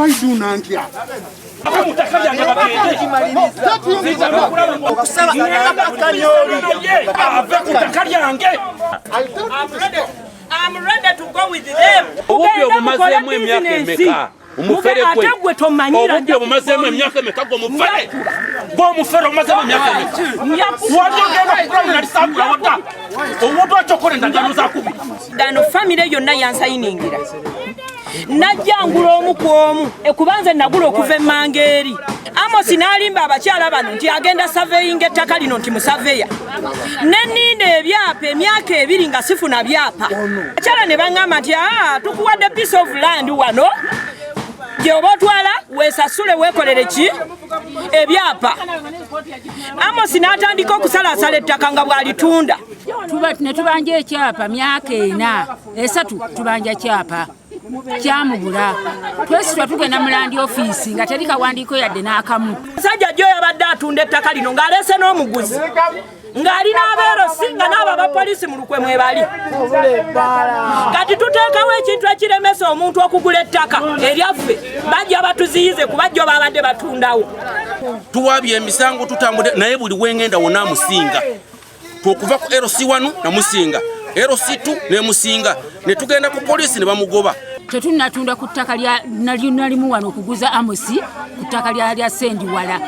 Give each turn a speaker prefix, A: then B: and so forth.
A: do I do Nankia?
B: I'm ready to go with them.
C: Umufere kwe obubyo bumazemu emyaka emeka gomufere gomufere omazemu emyaka emeka wajogera kurana lisabula wata omuntu achokore ndangano zakubi
B: dano family yonna yansayiningira najjangula omukwomu ekubanze nagula okuva emangeri Amos nalimba abakyala bano nti agenda surveying ettaka lino nti musaveya neninde ebyapa emyaka ebiri nga sifuna byapa akyala ne bangamba nti tukuwadde piece of land wano Jobotwala wesasule wekolere ki ebyapa Amos natandika okusala ettaka nga bwalitunda
D: ne tubanja ekyapa myaka 4 esatu tubanja kyapa kyamubula twesitwa tugenda mu land office nga teri kawandiiko yadde n'akamu
B: sajja jjo yabadde atunda ettaka lino ng'aleese n'omuguzi ng'ali n'abeerosi nga n'abo abapoliisi mu lukwe mwebali kati tuteekawo ekintu ekiremesa omuntu okugula ettaka eryaffe bajja batuziyize kuba jjo babadde batundawo
C: tuwabye emisango tutambudde naye buli wengenda wonna amusinga okuva ku LC1 namusinga LC2 nemusinga ne tugenda ku poliisi ne bamugoba
D: tetunatunda ku ttaka lya nalimu wano okuguza Amos ku ttaka lya Sendiwala